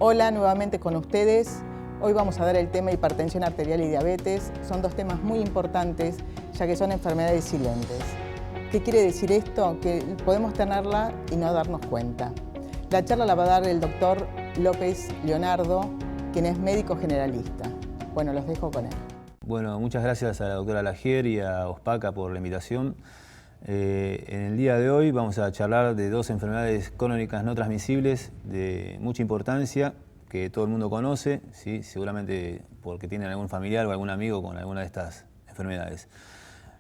Hola, nuevamente con ustedes. Hoy vamos a dar el tema hipertensión arterial y diabetes. Son dos temas muy importantes, ya que son enfermedades silentes. ¿Qué quiere decir esto? Que podemos tenerla y no darnos cuenta. La charla la va a dar el doctor López Leonardo, quien es médico generalista. Bueno, los dejo con él. Bueno, muchas gracias a la doctora Lagier y a OSPACA por la invitación. En el día de hoy vamos a charlar de dos enfermedades crónicas no transmisibles de mucha importancia que todo el mundo conoce, ¿sí? Seguramente porque tienen algún familiar o algún amigo con alguna de estas enfermedades.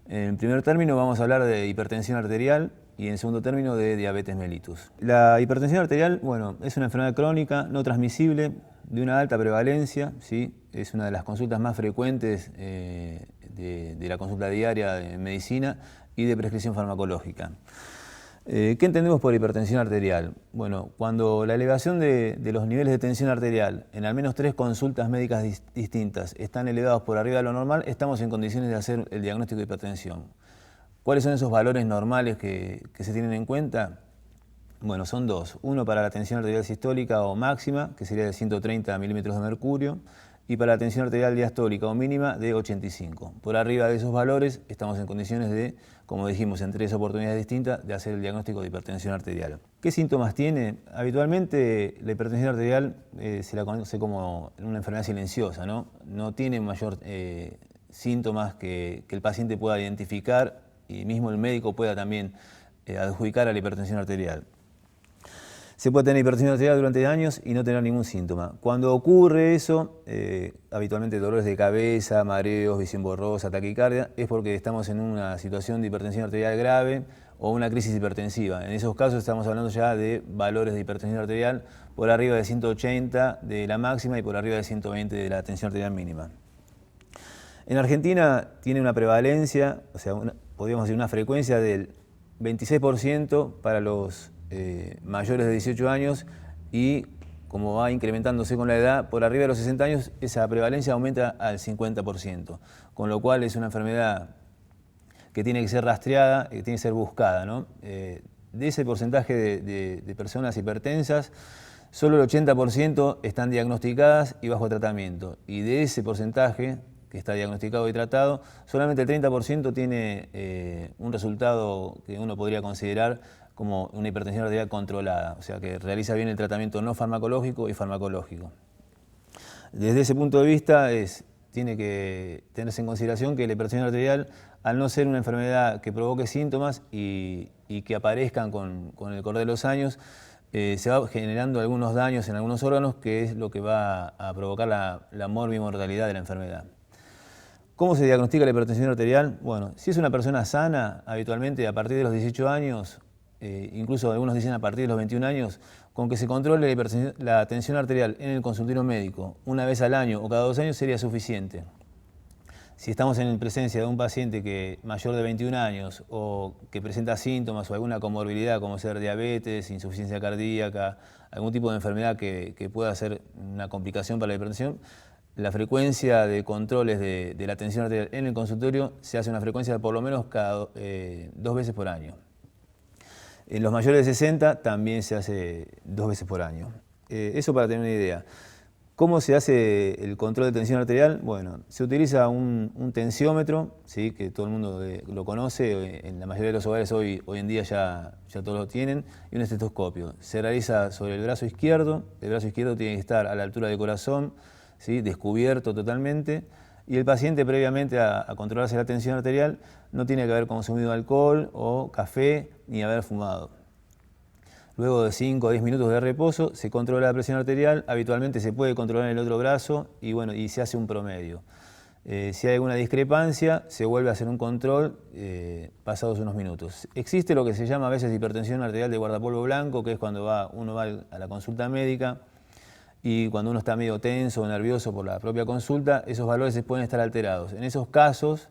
En primer término vamos a hablar de hipertensión arterial y en segundo término de diabetes mellitus. La hipertensión arterial, bueno, es una enfermedad crónica no transmisible de una alta prevalencia, ¿sí? Es una de las consultas más frecuentes de la consulta diaria en medicina y de prescripción farmacológica. ¿Qué entendemos por hipertensión arterial? Bueno, cuando la elevación de los niveles de tensión arterial en al menos 3 consultas médicas distintas están elevados por arriba de lo normal, estamos en condiciones de hacer el diagnóstico de hipertensión. ¿Cuáles son esos valores normales que se tienen en cuenta? Bueno, son dos. Uno para la tensión arterial sistólica o máxima, que sería de 130 milímetros de mercurio, y para la tensión arterial diastólica o mínima de 85. Por arriba de esos valores estamos en condiciones de, como dijimos, en 3 oportunidades distintas, de hacer el diagnóstico de hipertensión arterial. ¿Qué síntomas tiene? Habitualmente la hipertensión arterial se la conoce como una enfermedad silenciosa, ¿no? No tiene mayor síntomas que el paciente pueda identificar y mismo el médico pueda también adjudicar a la hipertensión arterial. Se puede tener hipertensión arterial durante años y no tener ningún síntoma. Cuando ocurre eso, habitualmente dolores de cabeza, mareos, visión borrosa, taquicardia, es porque estamos en una situación de hipertensión arterial grave o una crisis hipertensiva. En esos casos estamos hablando ya de valores de hipertensión arterial por arriba de 180 de la máxima y por arriba de 120 de la tensión arterial mínima. En Argentina tiene una prevalencia, o sea, podríamos decir una frecuencia del 26% para los mayores de 18 años y como va incrementándose con la edad, por arriba de los 60 años esa prevalencia aumenta al 50%, con lo cual es una enfermedad que tiene que ser rastreada, que tiene que ser buscada, ¿no? De ese porcentaje de personas hipertensas, solo el 80% están diagnosticadas y bajo tratamiento, y de ese porcentaje que está diagnosticado y tratado, solamente el 30% tiene un resultado que uno podría considerar como una hipertensión arterial controlada, o sea que realiza bien el tratamiento no farmacológico y farmacológico. Desde ese punto de vista tiene que tenerse en consideración que la hipertensión arterial, al no ser una enfermedad que provoque síntomas y que aparezcan con el correr de los años, se va generando algunos daños en algunos órganos, que es lo que va a provocar la morbimortalidad de la enfermedad. ¿Cómo se diagnostica la hipertensión arterial? Bueno, si es una persona sana, habitualmente a partir de los 18 años, incluso algunos dicen a partir de los 21 años, con que se controle la tensión arterial en el consultorio médico una vez al año o cada 2 años sería suficiente. Si estamos en presencia de un paciente mayor de 21 años o que presenta síntomas o alguna comorbilidad como ser diabetes, insuficiencia cardíaca, algún tipo de enfermedad que pueda ser una complicación para la hipertensión, la frecuencia de controles de la tensión arterial en el consultorio se hace una frecuencia de por lo menos cada 2 veces por año. En los mayores de 60 también se hace 2 veces por año. Eso para tener una idea. ¿Cómo se hace el control de tensión arterial? Bueno, se utiliza un tensiómetro, ¿sí? Que todo el mundo lo conoce, en la mayoría de los hogares hoy en día ya todos lo tienen, y un estetoscopio. Se realiza sobre el brazo izquierdo tiene que estar a la altura del corazón, ¿sí? Descubierto totalmente, y el paciente previamente a controlarse la tensión arterial no tiene que haber consumido alcohol o café ni haber fumado. Luego de 5 o 10 minutos de reposo se controla la presión arterial, habitualmente se puede controlar en el otro brazo y se hace un promedio. Si hay alguna discrepancia, se vuelve a hacer un control pasados unos minutos. Existe lo que se llama a veces hipertensión arterial de guardapolvo blanco, que es cuando uno va a la consulta médica y cuando uno está medio tenso o nervioso por la propia consulta, esos valores pueden estar alterados. En esos casos,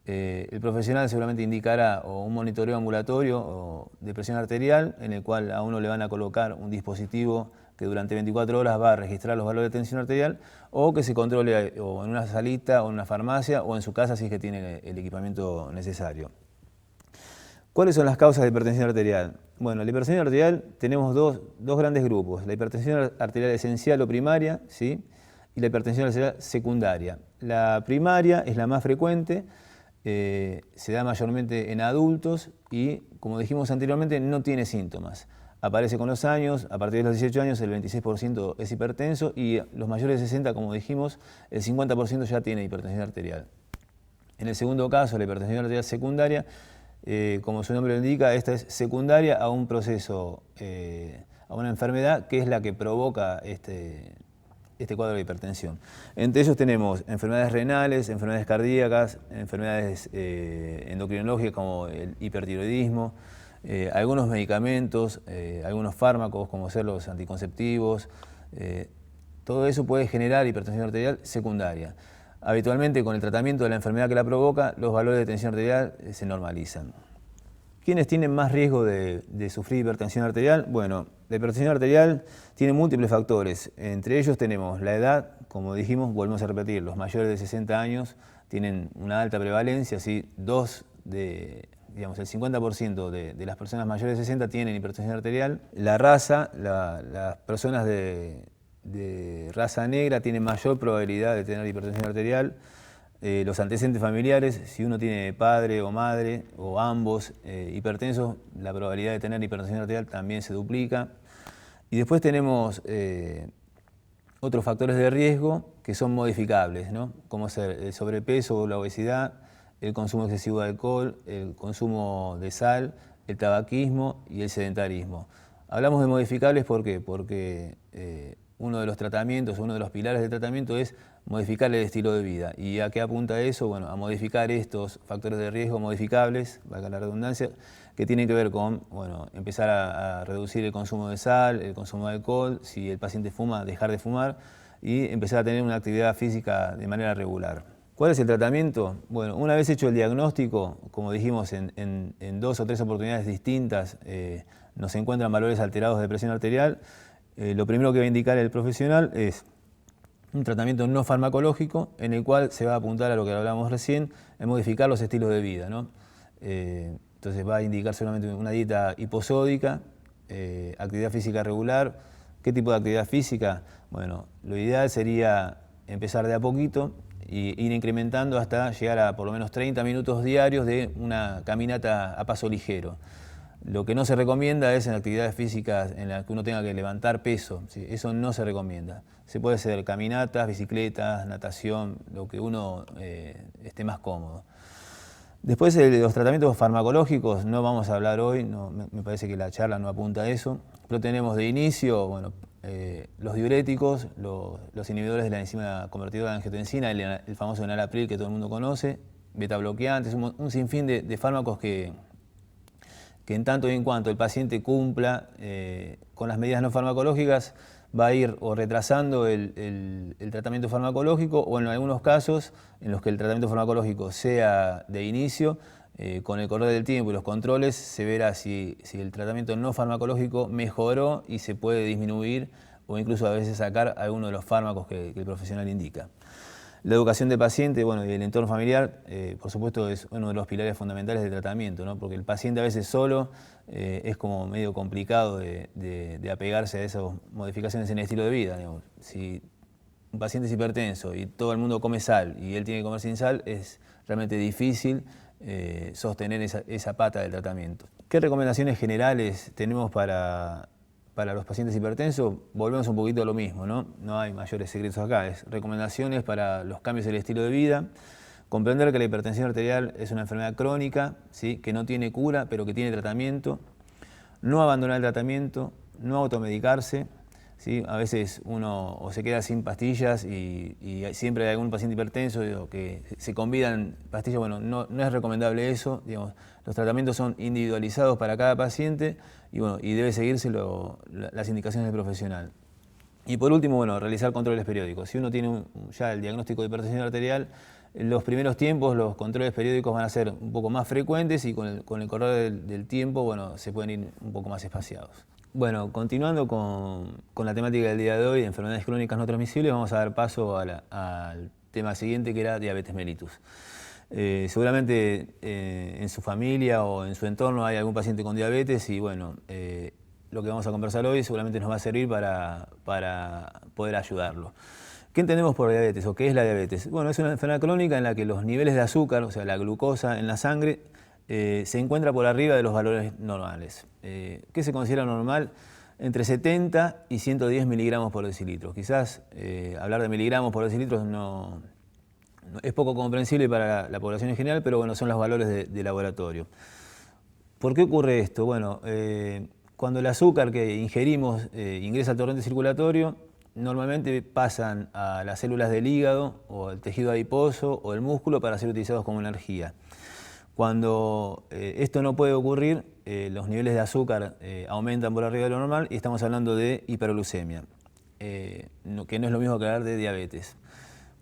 el profesional seguramente indicará o un monitoreo ambulatorio o de presión arterial, en el cual a uno le van a colocar un dispositivo que durante 24 horas va a registrar los valores de tensión arterial, o que se controle o en una salita o en una farmacia o en su casa si es que tiene el equipamiento necesario. ¿Cuáles son las causas de hipertensión arterial? Bueno, la hipertensión arterial tenemos dos grandes grupos, la hipertensión arterial esencial o primaria, ¿sí? Y la hipertensión arterial secundaria. La primaria es la más frecuente, se da mayormente en adultos y, como dijimos anteriormente, no tiene síntomas. Aparece con los años, a partir de los 18 años el 26% es hipertenso y los mayores de 60, como dijimos, el 50% ya tiene hipertensión arterial. En el segundo caso, la hipertensión arterial secundaria, como su nombre lo indica, esta es secundaria a un proceso, a una enfermedad que es la que provoca este cuadro de hipertensión. Entre ellos tenemos enfermedades renales, enfermedades cardíacas, enfermedades endocrinológicas como el hipertiroidismo, algunos medicamentos, algunos fármacos como ser los anticonceptivos. Todo eso puede generar hipertensión arterial secundaria. Habitualmente, con el tratamiento de la enfermedad que la provoca, los valores de tensión arterial se normalizan. ¿Quiénes tienen más riesgo de sufrir hipertensión arterial? Bueno, la hipertensión arterial tiene múltiples factores. Entre ellos tenemos la edad, como dijimos, volvemos a repetir, los mayores de 60 años tienen una alta prevalencia, ¿sí? Digamos, el 50% de las personas mayores de 60 tienen hipertensión arterial. La raza, las personas de raza negra tienen mayor probabilidad de tener hipertensión arterial. Los antecedentes familiares, si uno tiene padre o madre o ambos hipertensos, la probabilidad de tener hipertensión arterial también se duplica. Y después tenemos otros factores de riesgo que son modificables, ¿no? Como ser el sobrepeso o la obesidad, el consumo excesivo de alcohol, el consumo de sal, el tabaquismo y el sedentarismo. Hablamos de modificables, ¿por qué? Porque uno de los tratamientos, uno de los pilares del tratamiento es modificar el estilo de vida. ¿Y a qué apunta eso? Bueno, a modificar estos factores de riesgo modificables, valga la redundancia, que tienen que ver con, bueno, empezar a reducir el consumo de sal, el consumo de alcohol, si el paciente fuma, dejar de fumar y empezar a tener una actividad física de manera regular. ¿Cuál es el tratamiento? Bueno, una vez hecho el diagnóstico, como dijimos, en 2 o 3 oportunidades distintas nos encuentran valores alterados de presión arterial, lo primero que va a indicar el profesional es un tratamiento no farmacológico en el cual se va a apuntar a lo que hablábamos recién, en modificar los estilos de vida, ¿no? Entonces va a indicar solamente una dieta hiposódica, actividad física regular. ¿Qué tipo de actividad física? Bueno, lo ideal sería empezar de a poquito e ir incrementando hasta llegar a por lo menos 30 minutos diarios de una caminata a paso ligero. Lo que no se recomienda es en actividades físicas en las que uno tenga que levantar peso, ¿sí? Eso no se recomienda. Se puede hacer caminatas, bicicletas, natación, lo que uno esté más cómodo. Después de los tratamientos farmacológicos, no vamos a hablar hoy, no, me parece que la charla no apunta a eso, pero tenemos de inicio, bueno, los diuréticos, los inhibidores de la enzima convertidora de angiotensina, el famoso enalapril que todo el mundo conoce, betabloqueantes, un sinfín de fármacos que en tanto y en cuanto el paciente cumpla con las medidas no farmacológicas, va a ir o retrasando el tratamiento farmacológico o en algunos casos en los que el tratamiento farmacológico sea de inicio, con el correr del tiempo y los controles se verá si el tratamiento no farmacológico mejoró y se puede disminuir o incluso a veces sacar alguno de los fármacos que el profesional indica. La educación del paciente, bueno, y el entorno familiar, por supuesto, es uno de los pilares fundamentales del tratamiento, ¿no? Porque el paciente a veces solo es como medio complicado de apegarse a esas modificaciones en el estilo de vida, digamos. Si un paciente es hipertenso y todo el mundo come sal y él tiene que comer sin sal, es realmente difícil sostener esa pata del tratamiento. ¿Qué recomendaciones generales tenemos para los pacientes hipertensos? Volvemos un poquito a lo mismo, ¿no? No hay mayores secretos acá. Es recomendaciones para los cambios del estilo de vida, comprender que la hipertensión arterial es una enfermedad crónica, ¿sí? Que no tiene cura, pero que tiene tratamiento, no abandonar el tratamiento, no automedicarse, ¿sí? A veces uno o se queda sin pastillas y siempre hay algún paciente hipertenso que se convidan pastillas. Bueno, no es recomendable eso, digamos. Los tratamientos son individualizados para cada paciente y debe seguirse las indicaciones del profesional. Y por último, bueno, realizar controles periódicos. Si uno tiene ya el diagnóstico de hipertensión arterial, en los primeros tiempos los controles periódicos van a ser un poco más frecuentes y con el correr del tiempo, bueno, se pueden ir un poco más espaciados. Bueno, continuando con la temática del día de hoy, de enfermedades crónicas no transmisibles, vamos a dar paso al tema siguiente, que era diabetes mellitus. Seguramente en su familia o en su entorno hay algún paciente con diabetes y bueno, lo que vamos a conversar hoy seguramente nos va a servir para poder ayudarlo. ¿Qué entendemos por diabetes o qué es la diabetes? Bueno, es una enfermedad crónica en la que los niveles de azúcar, o sea, la glucosa en la sangre, se encuentra por arriba de los valores normales. ¿Qué se considera normal? Entre 70 y 110 miligramos por decilitro. Quizás hablar de miligramos por decilitro es poco comprensible para la población en general, pero bueno, son los valores de laboratorio. ¿Por qué ocurre esto? Bueno, cuando el azúcar que ingerimos ingresa al torrente circulatorio, normalmente pasan a las células del hígado o al tejido adiposo o el músculo para ser utilizados como energía. Cuando esto no puede ocurrir, los niveles de azúcar aumentan por arriba de lo normal y estamos hablando de hiperglucemia, que no es lo mismo que hablar de diabetes.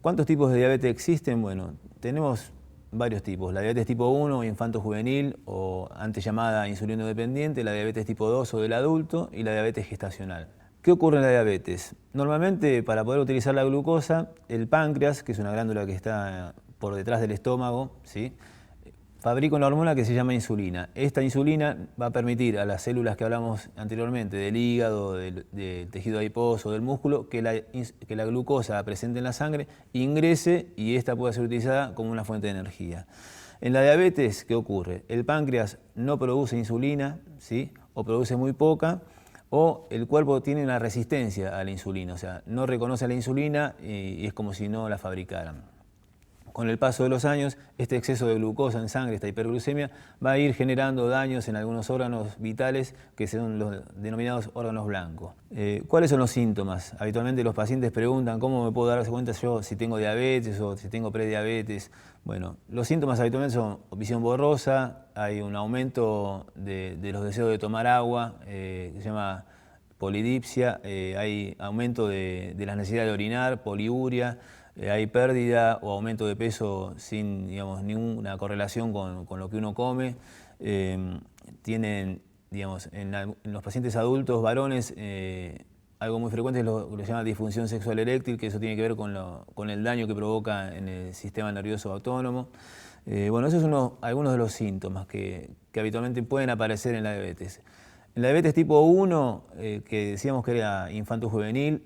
¿Cuántos tipos de diabetes existen? Bueno, tenemos varios tipos. La diabetes tipo 1, infanto-juvenil o antes llamada insulino dependiente, la diabetes tipo 2 o del adulto y la diabetes gestacional. ¿Qué ocurre en la diabetes? Normalmente para poder utilizar la glucosa, el páncreas, que es una glándula que está por detrás del estómago, ¿sí?, fabrica una hormona que se llama insulina. Esta insulina va a permitir a las células que hablamos anteriormente, del hígado, del tejido adiposo, del músculo, que la glucosa presente en la sangre ingrese y esta pueda ser utilizada como una fuente de energía. En la diabetes, ¿qué ocurre? El páncreas no produce insulina, ¿sí?, o produce muy poca, o el cuerpo tiene una resistencia a la insulina, o sea, no reconoce la insulina y es como si no la fabricaran. Con el paso de los años, este exceso de glucosa en sangre, esta hiperglucemia, va a ir generando daños en algunos órganos vitales que son los denominados órganos blancos. ¿Cuáles son los síntomas? Habitualmente los pacientes preguntan cómo me puedo dar cuenta yo si tengo diabetes o si tengo prediabetes. Bueno, los síntomas habitualmente son visión borrosa, hay un aumento de los deseos de tomar agua, que se llama polidipsia, hay aumento de la necesidad de orinar, poliuria, hay pérdida o aumento de peso sin, digamos, ninguna correlación con lo que uno come. Tienen, digamos, en los pacientes adultos varones, algo muy frecuente es lo que se llama disfunción sexual eréctil, que eso tiene que ver con el daño que provoca en el sistema nervioso autónomo. Bueno, esos son algunos de los síntomas que habitualmente pueden aparecer en la diabetes. En la diabetes tipo 1, que decíamos que era infanto-juvenil,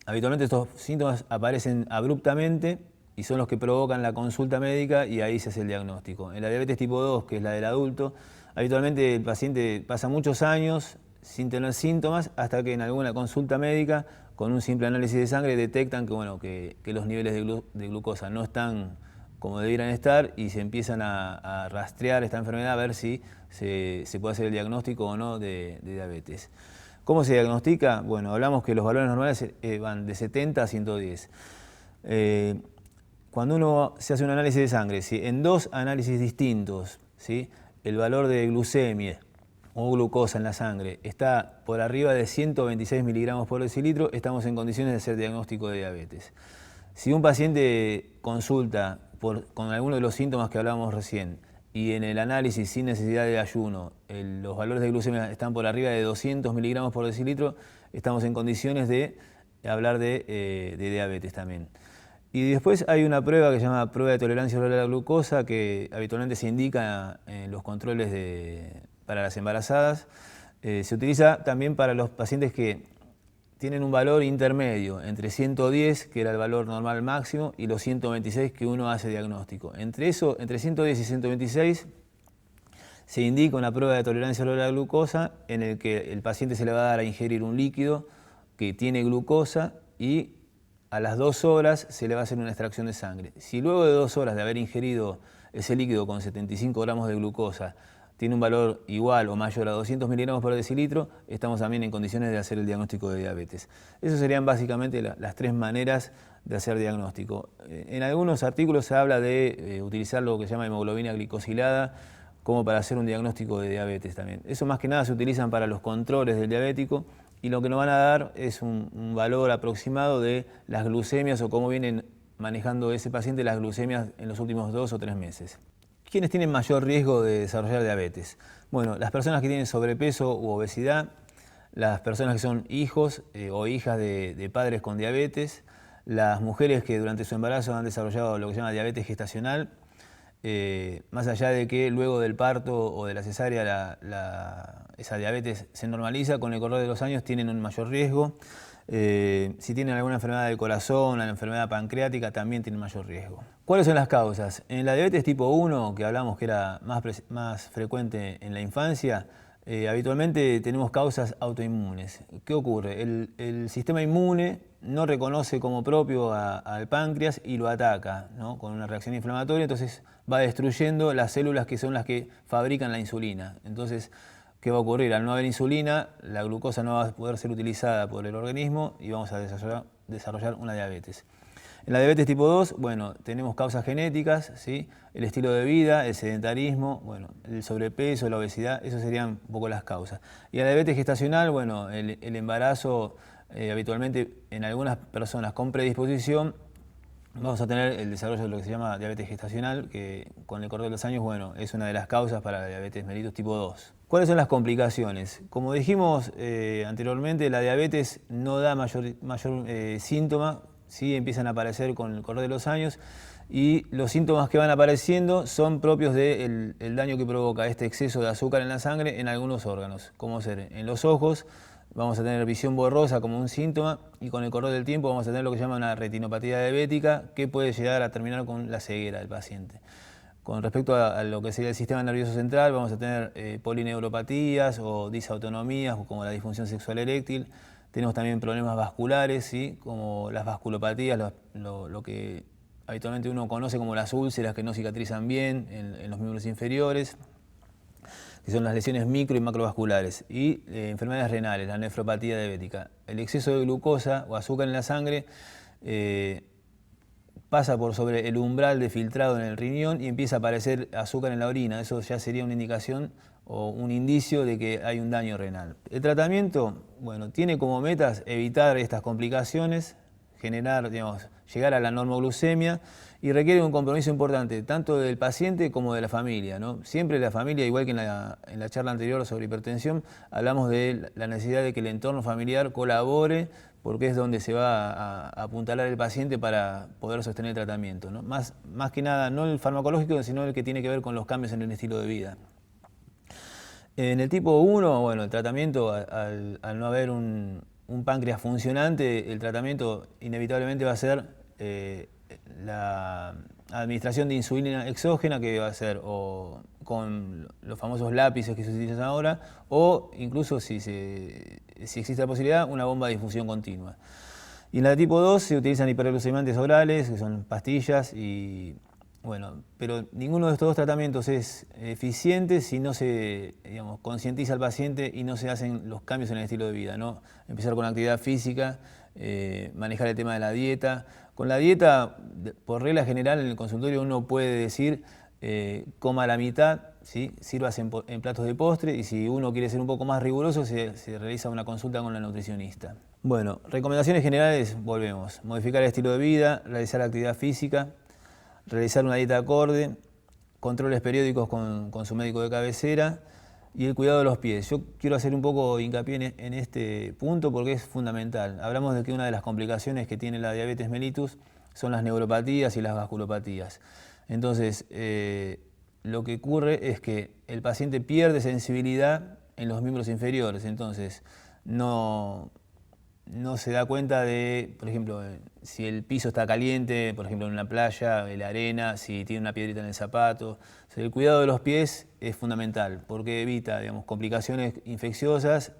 habitualmente estos síntomas aparecen abruptamente y son los que provocan la consulta médica y ahí se hace el diagnóstico. En la diabetes tipo 2, que es la del adulto, habitualmente el paciente pasa muchos años sin tener síntomas hasta que en alguna consulta médica, con un simple análisis de sangre, detectan que los niveles de glucosa no están como debieran estar y se empiezan a rastrear esta enfermedad a ver si se puede hacer el diagnóstico o no de diabetes. ¿Cómo se diagnostica? Bueno, hablamos que los valores normales van de 70 a 110. Cuando uno se hace un análisis de sangre, si en dos análisis distintos, ¿sí?, el valor de glucemia o glucosa en la sangre está por arriba de 126 miligramos por decilitro, estamos en condiciones de hacer diagnóstico de diabetes. Si un paciente consulta con alguno de los síntomas que hablábamos recién, y en el análisis sin necesidad de ayuno los valores de glucemia están por arriba de 200 miligramos por decilitro, estamos en condiciones de hablar de diabetes también. Y después hay una prueba que se llama prueba de tolerancia oral a la glucosa, que habitualmente se indica en los controles para las embarazadas. Se utiliza también para los pacientes que tienen un valor intermedio, entre 110, que era el valor normal máximo, y los 126 que uno hace diagnóstico. Entre 110 y 126 se indica una prueba de tolerancia oral a la glucosa en el que el paciente se le va a dar a ingerir un líquido que tiene glucosa y a las 2 horas se le va a hacer una extracción de sangre. Si luego de 2 horas de haber ingerido ese líquido con 75 gramos de glucosa tiene un valor igual o mayor a 200 miligramos por decilitro, estamos también en condiciones de hacer el diagnóstico de diabetes. Esas serían básicamente las 3 maneras de hacer diagnóstico. En algunos artículos se habla de utilizar lo que se llama hemoglobina glicosilada como para hacer un diagnóstico de diabetes también. Eso más que nada se utilizan para los controles del diabético y lo que nos van a dar es un valor aproximado de las glucemias o cómo vienen manejando ese paciente las glucemias en los últimos 2 o 3 meses. ¿Quiénes tienen mayor riesgo de desarrollar diabetes? Bueno, las personas que tienen sobrepeso u obesidad, las personas que son hijos o hijas de padres con diabetes, las mujeres que durante su embarazo han desarrollado lo que se llama diabetes gestacional, más allá de que luego del parto o de la cesárea esa diabetes se normaliza, con el correr de los años tienen un mayor riesgo. Si tienen alguna enfermedad del corazón, una enfermedad pancreática, también tienen mayor riesgo. ¿Cuáles son las causas? En la diabetes tipo 1, que hablamos que era más frecuente en la infancia, habitualmente tenemos causas autoinmunes. ¿Qué ocurre? El sistema inmune no reconoce como propio al páncreas y lo ataca, ¿no? Con una reacción inflamatoria, entonces va destruyendo las células que son las que fabrican la insulina. Entonces, ¿qué va a ocurrir? Al no haber insulina, la glucosa no va a poder ser utilizada por el organismo y vamos a desarrollar una diabetes. En la diabetes tipo 2, bueno, tenemos causas genéticas, ¿sí? El estilo de vida, el sedentarismo, bueno, el sobrepeso, la obesidad, esas serían un poco las causas. Y en la diabetes gestacional, bueno, el embarazo, habitualmente en algunas personas con predisposición, vamos a tener el desarrollo de lo que se llama diabetes gestacional, que con el correr de los años, bueno, es una de las causas para la diabetes mellitus tipo 2. ¿Cuáles son las complicaciones? Como dijimos anteriormente, la diabetes no da mayor síntoma, sí empiezan a aparecer con el correr de los años, y los síntomas que van apareciendo son propios del daño que provoca este exceso de azúcar en la sangre en algunos órganos, como ser en los ojos. Vamos a tener visión borrosa como un síntoma y con el correr del tiempo vamos a tener lo que se llama una retinopatía diabética que puede llegar a terminar con la ceguera del paciente. Con respecto a lo que sería el sistema nervioso central, vamos a tener polineuropatías o disautonomías como la disfunción sexual eréctil. Tenemos también problemas vasculares, ¿sí? Como las vasculopatías, lo que habitualmente uno conoce como las úlceras que no cicatrizan bien en los miembros inferiores, que son las lesiones micro y macrovasculares, y enfermedades renales, la nefropatía diabética. El exceso de glucosa o azúcar en la sangre pasa por sobre el umbral de filtrado en el riñón y empieza a aparecer azúcar en la orina. Eso ya sería una indicación o un indicio de que hay un daño renal. El tratamiento, bueno, tiene como metas evitar estas complicaciones, generar, digamos, llegar a la normoglucemia, y requiere un compromiso importante tanto del paciente como de la familia, ¿no? Siempre la familia, igual que en la charla anterior sobre hipertensión, hablamos de la necesidad de que el entorno familiar colabore, porque es donde se va a apuntalar el paciente para poder sostener el tratamiento, ¿no? Más que nada, no el farmacológico, sino el que tiene que ver con los cambios en el estilo de vida. En el tipo 1, bueno, el tratamiento, al no haber un páncreas funcionante, el tratamiento inevitablemente va a ser la administración de insulina exógena, que va a ser o con los famosos lápices que se utilizan ahora, o incluso si existe la posibilidad, una bomba de difusión continua. Y en la tipo 2 se utilizan hiperglucemiantes orales, que son pastillas, y bueno, pero ninguno de estos dos tratamientos es eficiente si no se, digamos, concientiza al paciente y no se hacen los cambios en el estilo de vida, ¿no? Empezar con actividad física, manejar el tema de la dieta. Con la dieta, por regla general, en el consultorio uno puede decir coma la mitad, ¿sí? Sírvase en platos de postre, y si uno quiere ser un poco más riguroso se realiza una consulta con la nutricionista. Bueno, recomendaciones generales, volvemos. Modificar el estilo de vida, realizar actividad física, realizar una dieta acorde, controles periódicos con su médico de cabecera y el cuidado de los pies. Yo quiero hacer un poco hincapié en este punto porque es fundamental. Hablamos de que una de las complicaciones que tiene la diabetes mellitus son las neuropatías y las vasculopatías. Entonces, lo que ocurre es que el paciente pierde sensibilidad en los miembros inferiores, entonces no se da cuenta de, por ejemplo, si el piso está caliente, por ejemplo en una playa, en la arena, si tiene una piedrita en el zapato. O sea, el cuidado de los pies es fundamental porque evita, digamos, complicaciones infecciosas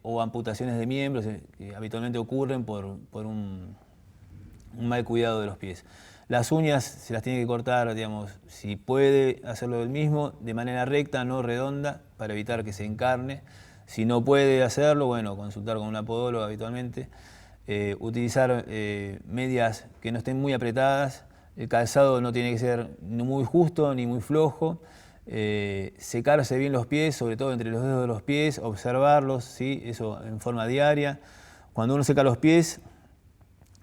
o amputaciones de miembros que habitualmente ocurren por un mal cuidado de los pies. Las uñas se las tiene que cortar, digamos, si puede hacerlo él mismo, de manera recta, no redonda, para evitar que se encarne. Si no puede hacerlo, bueno, consultar con una podóloga habitualmente. Utilizar medias que no estén muy apretadas. El calzado no tiene que ser ni muy justo ni muy flojo. Secarse bien los pies, sobre todo entre los dedos de los pies, observarlos, ¿sí? Eso en forma diaria. Cuando uno seca los pies,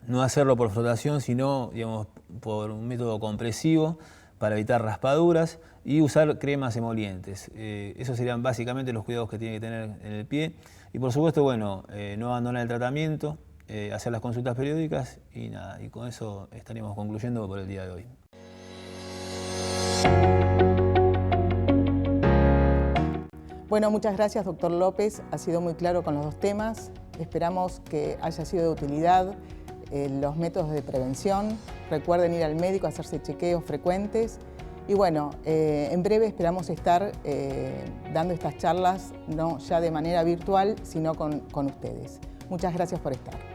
no hacerlo por frotación, sino, digamos, por un método compresivo para evitar raspaduras, y usar cremas emolientes. Esos serían básicamente los cuidados que tiene que tener en el pie. Y por supuesto, bueno, no abandonar el tratamiento, hacer las consultas periódicas y nada, y con eso estaríamos concluyendo por el día de hoy. Bueno, muchas gracias, doctor López. Ha sido muy claro con los dos temas. Esperamos que haya sido de utilidad los métodos de prevención. Recuerden ir al médico, hacerse chequeos frecuentes. Y bueno, en breve esperamos estar dando estas charlas, no ya de manera virtual, sino con ustedes. Muchas gracias por estar.